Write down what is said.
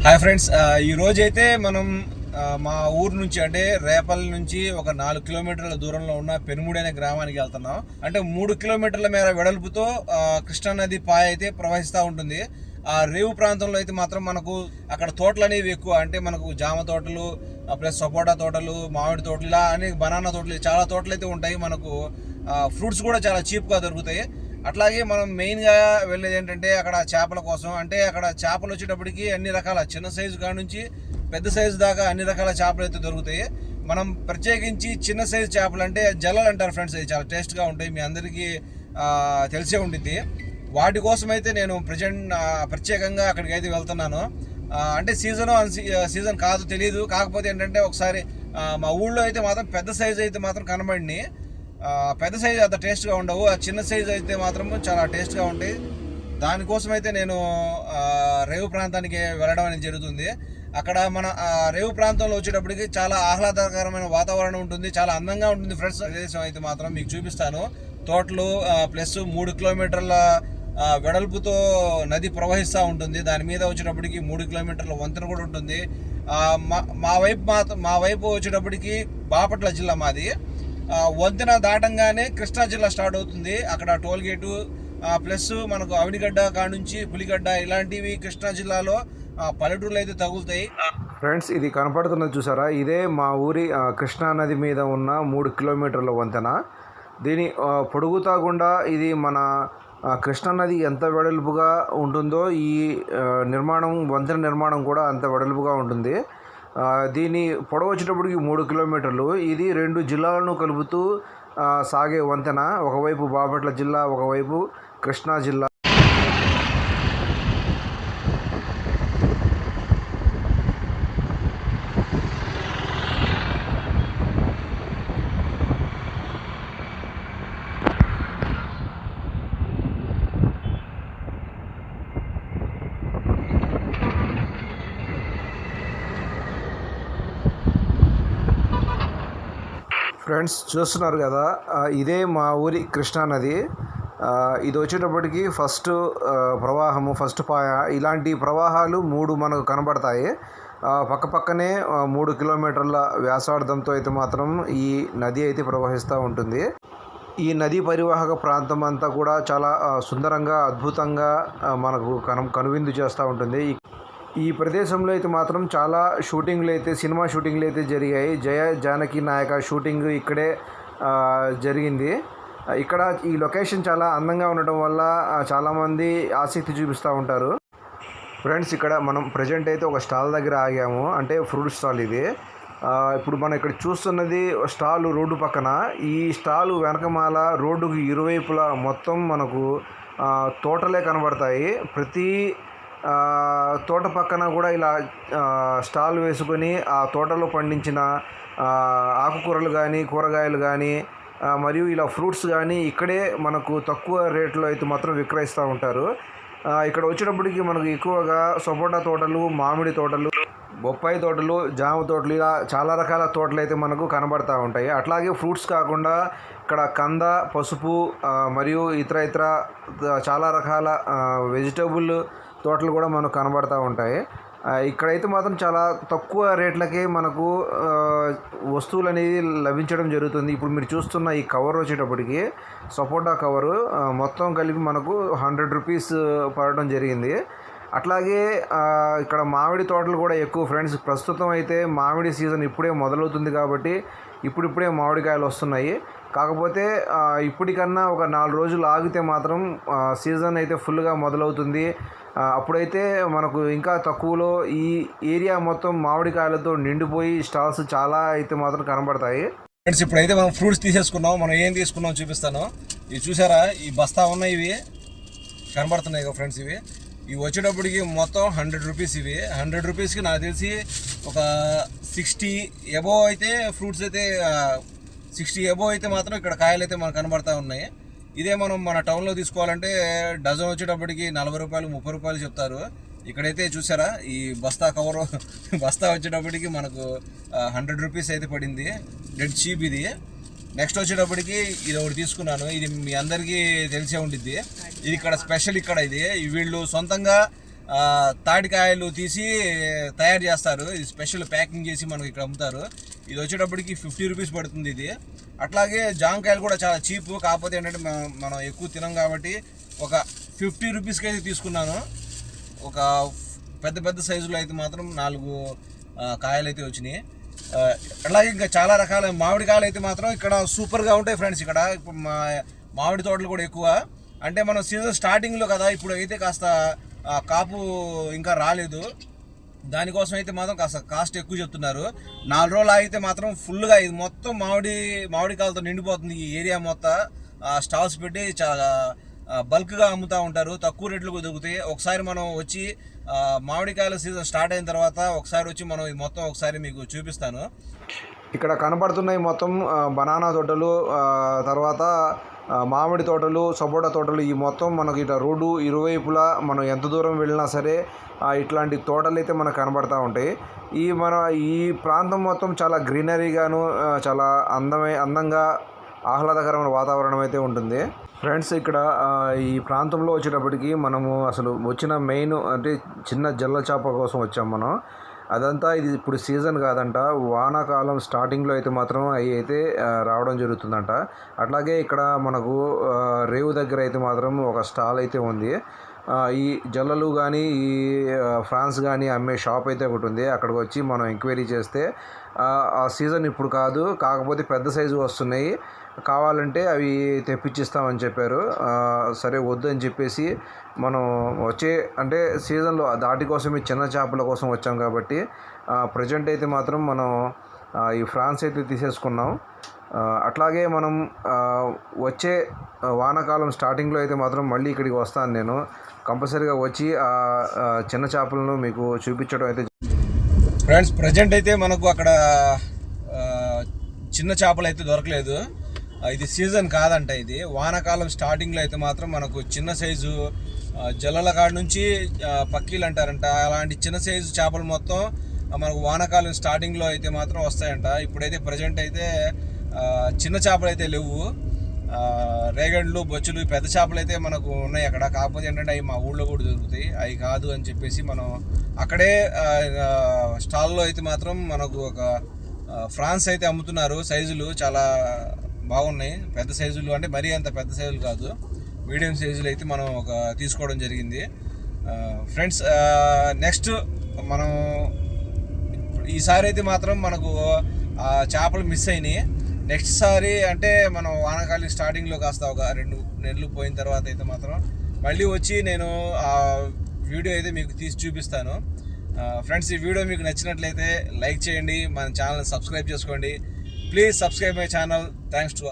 Hi friends, ఈ రోజు అయితే మనం మా ఊరు నుంచి అంటే రేపల్లి నుంచి ఒక 4 కిలోమీటర్ల దూరంలో ఉన్న పెనుముడి అనే గ్రామానికి వెళ్తున్నాం. అంటే 3 కిలోమీటర్ల మేర వెడల్పుతో కృష్ణానది పాయ అయితే ప్రవహిస్తూ ఉంటుంది. ఆ రేవు ప్రాంతంలో అయితే మాత్రం మనకు అక్కడ తోటలు అనేవి ఎక్కువ. అంటే మనకు జామ తోటలు ప్లస్ సపోటా తోటలు, మామిడి తోటలు, ఇలా అనే బనానా తోటలు, చాలా తోటలు అయితే ఉంటాయి. మనకు ఫ్రూట్స్ కూడా చాలా చీప్గా దొరుకుతాయి. అట్లాగే మనం మెయిన్గా వెళ్ళేది ఏంటంటే అక్కడ చేపల కోసం. అంటే అక్కడ చేపలు వచ్చేటప్పటికి అన్ని రకాల చిన్న సైజు కాడ నుంచి పెద్ద సైజు దాకా అన్ని రకాల చేపలు అయితే దొరుకుతాయి. మనం ప్రత్యేకించి చిన్న సైజు చేపలు అంటే జల్లలు అంటారు ఫ్రెండ్స్, అవి చాలా టేస్ట్గా ఉంటాయి, మీ అందరికీ తెలిసే ఉంటుంది. వాటి కోసం అయితే నేను ప్రత్యేకంగా అక్కడికి అయితే వెళ్తున్నాను. అంటే సీజన్ కాదు తెలియదు. కాకపోతే ఏంటంటే ఒకసారి మా ఊళ్ళో అయితే మాత్రం పెద్ద సైజు అయితే మాత్రం కనబడి, పెద్ద సైజు అంత టేస్ట్గా ఉండవు, ఆ చిన్న సైజు అయితే మాత్రం చాలా టేస్ట్గా ఉంటాయి. దానికోసం అయితే నేను రేవు ప్రాంతానికి వెళ్ళడం అనేది జరుగుతుంది. అక్కడ మన రేవు ప్రాంతంలో వచ్చేటప్పటికి చాలా ఆహ్లాదకరమైన వాతావరణం ఉంటుంది, చాలా అందంగా ఉంటుంది ఫ్రెండ్స్. ప్రదేశం అయితే మాత్రం మీకు చూపిస్తాను. తోటలు ప్లస్ 3 కిలోమీటర్ల వెడల్పుతో నది ప్రవహిస్తూ ఉంటుంది. దాని మీద వచ్చేటప్పటికి 3 కిలోమీటర్ల వంతెన కూడా ఉంటుంది. మా వైపు వచ్చేటప్పటికి బాపట్ల జిల్లా మాది. వంతెన దాటంగానే కృష్ణా జిల్లా స్టార్ట్ అవుతుంది. అక్కడ టోల్ గేటు ప్లస్ మనకు అవినిగడ్డ కాడ నుంచి పులిగడ్డ ఇలాంటివి కృష్ణా జిల్లాలో పల్లెటూర్లు అయితే తగులుతాయి. ఫ్రెండ్స్, ఇది కనపడుతున్నది చూసారా, ఇదే మా ఊరి కృష్ణా నది మీద ఉన్న 3 కిలోమీటర్ల వంతెన. దీని పొడుగుతా గుండా ఇది మన కృష్ణా నది ఎంత వెడల్పుగా ఉంటుందో ఈ వంతెన నిర్మాణం కూడా అంత వెడల్పుగా ఉంటుంది. దీని పొడవు వచ్చేటప్పటికి 3 కిలోమీటర్లు. ఇది 2 జిల్లాలను కలుపుతూ సాగే వంతెన. ఒకవైపు బాపట్ల జిల్లా, ఒకవైపు కృష్ణా జిల్లా. ఫ్రెండ్స్, చూస్తున్నారు కదా, ఇదే మా ఊరి కృష్ణా నది. ఇది వచ్చేటప్పటికి ఫస్ట్ పాయ. ఇలాంటి ప్రవాహాలు 3 మనకు కనబడతాయి. పక్కనే 3 కిలోమీటర్ల వ్యాసార్థంతో అయితే మాత్రం ఈ నది అయితే ప్రవహిస్తూ ఉంటుంది. ఈ నదీ పరివాహక ప్రాంతం అంతా కూడా చాలా సుందరంగా, అద్భుతంగా మనకు కనువిందు చేస్తూ ఉంటుంది. ఈ ప్రదేశంలో అయితే మాత్రం చాలా సినిమా షూటింగ్లు అయితే జరిగాయి. జయ జానకి నాయక షూటింగ్ ఇక్కడే జరిగింది. ఇక్కడ ఈ లొకేషన్ చాలా అందంగా ఉండటం వల్ల చాలామంది ఆసక్తి చూపిస్తూ ఉంటారు. ఫ్రెండ్స్, ఇక్కడ మనం ప్రజెంట్ అయితే ఒక స్టాల్ దగ్గర ఆగాము. అంటే ఫ్రూట్ స్టాల్ ఇది. ఇప్పుడు మనం ఇక్కడ చూస్తున్నది స్టాల్ రోడ్డు పక్కన. ఈ స్టాల్ వెనకమాల రోడ్డుకు ఇరువైపులా మొత్తం మనకు తోటలే కనబడతాయి. ప్రతి తోట పక్కన కూడా ఇలా స్టాల్ వేసుకొని ఆ తోటలో పండించిన ఆకుకూరలు కానీ, కూరగాయలు కానీ, మరియు ఇలా ఫ్రూట్స్ కానీ ఇక్కడే మనకు తక్కువ రేట్లో అయితే మాత్రం విక్రయిస్తూ ఉంటారు. ఇక్కడ వచ్చేటప్పటికి మనకు ఎక్కువగా సపోటా తోటలు, మామిడి తోటలు, బొప్పాయి తోటలు, జామ తోటలు, ఇలా చాలా రకాల తోటలు అయితే మనకు కనబడుతూ ఉంటాయి. అట్లాగే ఫ్రూట్స్ కాకుండా ఇక్కడ కంద, పసుపు మరియు ఇతర చాలా రకాల వెజిటబుల్ తోటలు కూడా మనకు కనబడుతూ ఉంటాయి. ఇక్కడైతే మాత్రం చాలా తక్కువ రేట్లకే మనకు వస్తువులు అనేది లభించడం జరుగుతుంది. ఇప్పుడు మీరు చూస్తున్న ఈ కవర్ వచ్చేటప్పటికి సపోటా కవరు మొత్తం కలిపి మనకు 100 రూపీస్ పడడం జరిగింది. అట్లాగే ఇక్కడ మామిడి తోటలు కూడా ఎక్కువ ఫ్రెండ్స్. ప్రస్తుతం అయితే మామిడి సీజన్ ఇప్పుడే మొదలవుతుంది కాబట్టి ఇప్పుడిప్పుడే మామిడికాయలు వస్తున్నాయి. కాకపోతే ఇప్పటికన్నా ఒక 4 రోజులు ఆగితే మాత్రం సీజన్ అయితే ఫుల్గా మొదలవుతుంది. అప్పుడైతే మనకు ఇంకా తక్కువలో ఈ ఏరియా మొత్తం మామిడికాయలతో నిండిపోయి స్టాల్స్ చాలా అయితే మాత్రం కనబడతాయి. ఫ్రెండ్స్, ఇప్పుడైతే మనం ఫ్రూట్స్ తీసేసుకున్నాం. మనం ఏం తీసుకున్నాం చూపిస్తాను. ఇవి చూసారా, ఈ బస్తా ఉన్నాయి, ఇవి కనబడుతున్నాయి కదా ఫ్రెండ్స్. ఇవి వచ్చేటప్పటికి మొత్తం 100 రూపీస్. ఇవి 100 రూపీస్కి నాకు తెలిసి ఒక 60 ఎబోవ్ అయితే ఫ్రూట్స్ అయితే 60 ఎబోవ్ అయితే మాత్రం ఇక్కడ కాయలు అయితే మనకు కనబడతా ఉన్నాయి. ఇదే మనం మన టౌన్లో తీసుకోవాలంటే డజన్ వచ్చేటప్పటికి 40 రూపాయలు, 30 రూపాయలు చెప్తారు. ఇక్కడైతే చూసారా, ఈ బస్తా వచ్చేటప్పటికి మనకు 100 రూపీస్ అయితే పడింది. డెడ్ చీప్ ఇది. నెక్స్ట్ వచ్చేటప్పటికి ఇది ఒకటి తీసుకున్నాను. ఇది మీ అందరికీ తెలిసే ఉండిద్ది. ఇది ఇక్కడ స్పెషల్. ఇక్కడ ఇది వీళ్ళు సొంతంగా తాటికాయలు తీసి తయారు చేస్తారు. ఇది స్పెషల్ ప్యాకింగ్ చేసి మనకి ఇక్కడ అమ్ముతారు. ఇది వచ్చేటప్పటికి 50 రూపీస్ పడుతుంది ఇది. అట్లాగే జామకాయలు కూడా చాలా చీప్, కాకపోతే ఏంటంటే మనం ఎక్కువ తినం కాబట్టి ఒక 50 రూపీస్కి అయితే తీసుకున్నాను. ఒక పెద్ద పెద్ద సైజులో అయితే మాత్రం 4 కాయలు అయితే వచ్చినాయి. అలాగే ఇంకా చాలా రకాల మామిడికాయలు అయితే మాత్రం ఇక్కడ సూపర్గా ఉంటాయి ఫ్రెండ్స్. ఇక్కడ మామిడి తోటలు కూడా ఎక్కువ. అంటే మనం సీజన్ స్టార్టింగ్లో కదా, ఇప్పుడు అయితే కాస్త కాపు ఇంకా రాలేదు, దానికోసం అయితే మాత్రం కాస్త కాస్ట్ ఎక్కువ చెప్తున్నారు. 4 రోజులు అయితే మాత్రం ఫుల్గా ఇది మొత్తం మామిడికాయలతో నిండిపోతుంది. ఈ ఏరియా మొత్తం స్టాల్స్ పెట్టి చాలా బల్క్గా అమ్ముతూ ఉంటారు, తక్కువ రేట్లకు దొరుకుతాయి. ఒకసారి మనం వచ్చి మామిడికాయల సీజన్ స్టార్ట్ అయిన తర్వాత ఒకసారి వచ్చి మనం ఇది మొత్తం ఒకసారి మీకు చూపిస్తాను. ఇక్కడ కనపడుతున్నాయి మొత్తం బనానా తోటలు, తర్వాత మామిడి తోటలు, సపోటా తోటలు. ఈ మొత్తం మనకి ఇట్లా రోడ్డు ఇరువైపులా మనం ఎంత దూరం వెళ్ళినా సరే ఇట్లాంటి తోటలు అయితే మనకు కనబడతా ఉంటాయి. ఈ ప్రాంతం మొత్తం చాలా గ్రీనరీగాను, చాలా అందంగా ఆహ్లాదకరమైన వాతావరణం అయితే ఉంటుంది ఫ్రెండ్స్. ఇక్కడ ఈ ప్రాంతంలో వచ్చేటప్పటికి మనము అసలు వచ్చిన మెయిన్ అంటే చిన్న జల్ల చేప కోసం వచ్చాం మనం. అదంతా ఇది ఇప్పుడు సీజన్ కాదంట, వానాకాలం స్టార్టింగ్లో అయితే మాత్రం అవి అయితే రావడం జరుగుతుందంట. అట్లాగే ఇక్కడ మనకు రేవు దగ్గర అయితే మాత్రం ఒక స్టాల్ అయితే ఉంది. ఈ జల్లలు కానీ ఈ ఫ్రాన్స్ కానీ అమ్మే షాప్ అయితే ఒకటి ఉంది. అక్కడికి వచ్చి మనం ఎంక్వైరీ చేస్తే ఆ సీజన్ ఇప్పుడు కాదు, కాకపోతే పెద్ద సైజు వస్తున్నాయి, కావాలంటే అవి తెప్పించిస్తామని చెప్పారు. సరే వద్దు అని చెప్పేసి మనం అంటే సీజన్లో దాటి కోసం ఈ చిన్న చేపల కోసం వచ్చాం కాబట్టి ప్రజెంట్ అయితే మాత్రం మనం ఈ ఫ్రాన్స్ అయితే తీసేసుకున్నాం. అట్లాగే మనం వచ్చే వానాకాలం స్టార్టింగ్లో అయితే మాత్రం మళ్ళీ ఇక్కడికి వస్తాను నేను. కంపల్సరీగా వచ్చి చిన్న చేపలను మీకు చూపించడం అయితే. ఫ్రెండ్స్ ప్రజెంట్ అయితే మనకు అక్కడ చిన్న చేపలు అయితే దొరకలేదు. ఇది సీజన్ కాదంట, ఇది వానాకాలం స్టార్టింగ్లో అయితే మాత్రం మనకు చిన్న సైజు జల్లల కాడ నుంచి పక్కీలు అంటారంట, అలాంటి చిన్న సైజు చేపలు మొత్తం మనకు వానాకాలం స్టార్టింగ్లో అయితే మాత్రం వస్తాయంట. ఇప్పుడైతే ప్రజెంట్ అయితే చిన్న చేపలు అయితే లేవు, రేగండ్లు, బొచ్చులు, పెద్ద చేపలు అయితే మనకు ఉన్నాయి అక్కడ. కాకపోతే ఏంటంటే అవి మా ఊళ్ళో కూడా దొరుకుతాయి, అవి కాదు అని చెప్పేసి మనం అక్కడే స్టాల్లో అయితే మాత్రం మనకు ఒక ఫ్రాన్స్ అయితే అమ్ముతున్నారు. సైజులు చాలా బాగున్నాయి, పెద్ద సైజులు, అంటే మరీ అంత పెద్ద సైజులు కాదు, మీడియం సైజులు అయితే మనం తీసుకోవడం జరిగింది ఫ్రెండ్స్. నెక్స్ట్ మనం ఈసారి అయితే మాత్రం మనకు చేపలు మిస్ అయినాయి. నెక్స్ట్ సారి అంటే మనం వానాకాలం స్టార్టింగ్లో కాస్త ఒక 2 నెలలు పోయిన తర్వాత అయితే మాత్రం మళ్ళీ వచ్చి నేను ఆ వీడియో అయితే మీకు తీసి చూపిస్తాను ఫ్రెండ్స్. ఈ వీడియో మీకు నచ్చినట్లయితే లైక్ చేయండి, మన ఛానల్ సబ్స్క్రైబ్ చేసుకోండి. Please subscribe my channel. Thanks to